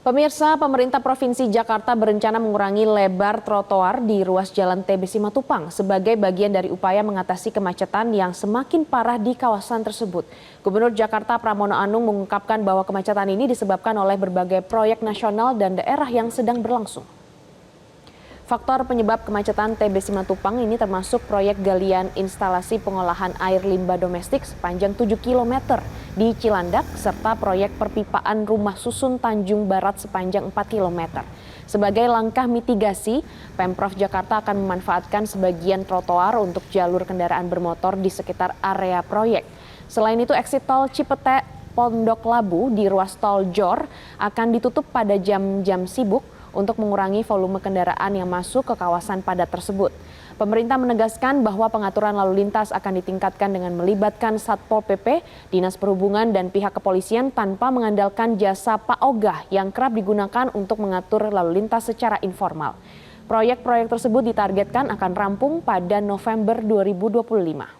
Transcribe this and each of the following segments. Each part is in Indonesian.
Pemirsa, pemerintah Provinsi Jakarta berencana mengurangi lebar trotoar di ruas Jalan TB Simatupang sebagai bagian dari upaya mengatasi kemacetan yang semakin parah di kawasan tersebut. Gubernur Jakarta Pramono Anung mengungkapkan bahwa kemacetan ini disebabkan oleh berbagai proyek nasional dan daerah yang sedang berlangsung. Faktor penyebab kemacetan TB Simatupang ini termasuk proyek galian instalasi pengolahan air limbah domestik sepanjang 7 km di Cilandak serta proyek perpipaan rumah susun Tanjung Barat sepanjang 4 km. Sebagai langkah mitigasi, Pemprov Jakarta akan memanfaatkan sebagian trotoar untuk jalur kendaraan bermotor di sekitar area proyek. Selain itu, eksit tol Cipete Pondok Labu di ruas tol Jor akan ditutup pada jam-jam sibuk untuk mengurangi volume kendaraan yang masuk ke kawasan padat tersebut. Pemerintah menegaskan bahwa pengaturan lalu lintas akan ditingkatkan dengan melibatkan Satpol PP, Dinas Perhubungan, dan pihak kepolisian tanpa mengandalkan jasa Pak Ogah yang kerap digunakan untuk mengatur lalu lintas secara informal. Proyek-proyek tersebut ditargetkan akan rampung pada November 2025.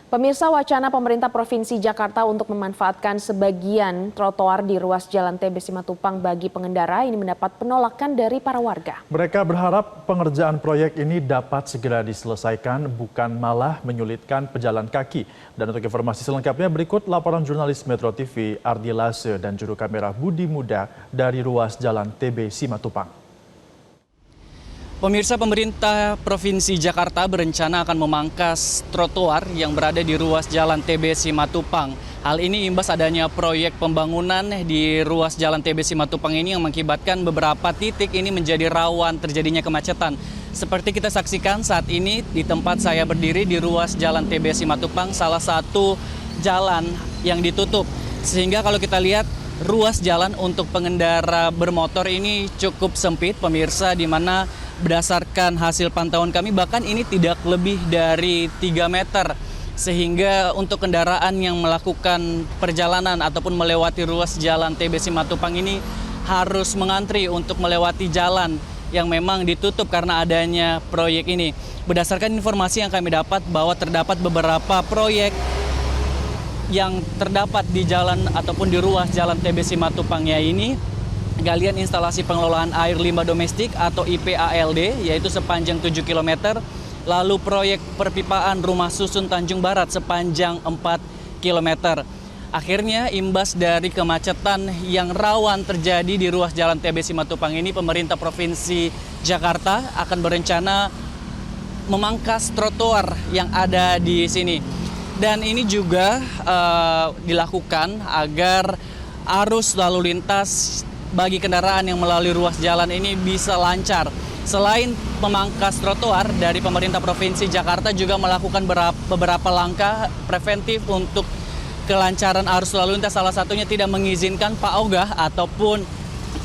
Pemirsa, wacana pemerintah Provinsi Jakarta untuk memanfaatkan sebagian trotoar di ruas Jalan TB Simatupang bagi pengendara ini mendapat penolakan dari para warga. Mereka berharap pengerjaan proyek ini dapat segera diselesaikan, bukan malah menyulitkan pejalan kaki. Dan untuk informasi selengkapnya berikut laporan jurnalis Metro TV Ardi Lase dan juru kamera Budi Muda dari ruas Jalan TB Simatupang. Pemirsa, pemerintah Provinsi Jakarta berencana akan memangkas trotoar yang berada di ruas Jalan TB Simatupang. Hal ini imbas adanya proyek pembangunan di ruas Jalan TB Simatupang ini yang mengakibatkan beberapa titik ini menjadi rawan terjadinya kemacetan. Seperti kita saksikan saat ini di tempat saya berdiri di ruas Jalan TB Simatupang, salah satu jalan yang ditutup. Sehingga kalau kita lihat ruas jalan untuk pengendara bermotor ini cukup sempit, pemirsa, di mana berdasarkan hasil pantauan kami bahkan ini tidak lebih dari 3 meter. Sehingga untuk kendaraan yang melakukan perjalanan ataupun melewati ruas Jalan TB Simatupang ini harus mengantri untuk melewati jalan yang memang ditutup karena adanya proyek ini. Berdasarkan informasi yang kami dapat bahwa terdapat beberapa proyek yang terdapat di jalan ataupun di ruas Jalan TB Simatupangnya ini, galian instalasi pengelolaan air limbah domestik atau IPALD yaitu sepanjang 7 km, lalu proyek perpipaan rumah susun Tanjung Barat sepanjang 4 km. Akhirnya imbas dari kemacetan yang rawan terjadi di ruas Jalan TB Simatupang ini, pemerintah Provinsi Jakarta akan berencana memangkas trotoar yang ada di sini. Dan ini juga dilakukan agar arus lalu lintas bagi kendaraan yang melalui ruas jalan ini bisa lancar. Selain memangkas trotoar, dari pemerintah Provinsi Jakarta juga melakukan beberapa langkah preventif untuk kelancaran arus lalu lintas. Salah satunya tidak mengizinkan Pak Ogah ataupun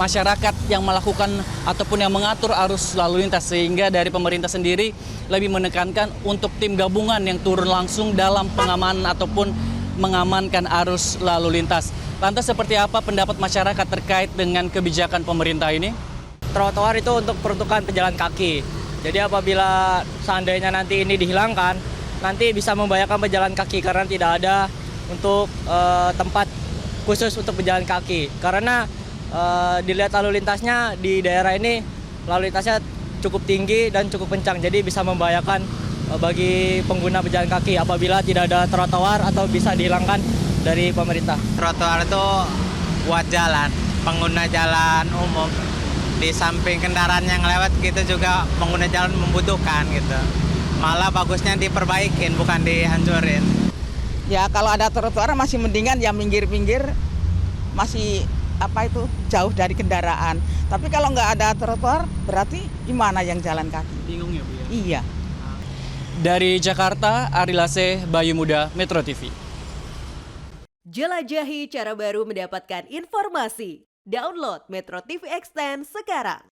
masyarakat yang melakukan ataupun yang mengatur arus lalu lintas, sehingga dari pemerintah sendiri lebih menekankan untuk tim gabungan yang turun langsung dalam pengamanan ataupun mengamankan arus lalu lintas. Lantas seperti apa pendapat masyarakat terkait dengan kebijakan pemerintah ini? Trotoar itu untuk peruntukan pejalan kaki. Jadi apabila seandainya nanti ini dihilangkan, nanti bisa membahayakan pejalan kaki karena tidak ada untuk tempat khusus untuk pejalan kaki. Karena dilihat lalu lintasnya di daerah ini, lalu lintasnya cukup tinggi dan cukup kencang, jadi bisa membahayakan bagi pengguna pejalan kaki apabila tidak ada trotoar atau bisa dihilangkan dari pemerintah. Trotoar itu buat jalan, pengguna jalan umum. Di samping kendaraan yang lewat gitu juga pengguna jalan membutuhkan gitu. Malah bagusnya diperbaikin, bukan dihancurin. Ya kalau ada trotoar masih mendingan, ya minggir-minggir masih jauh dari kendaraan. Tapi kalau nggak ada trotoar, berarti gimana yang jalan kaki? Bingung ya, Bu ya? Iya. Dari Jakarta, Ardi Lase, Bayu Muda, Metro TV. Jelajahi cara baru mendapatkan informasi. Download Metro TV Extend sekarang.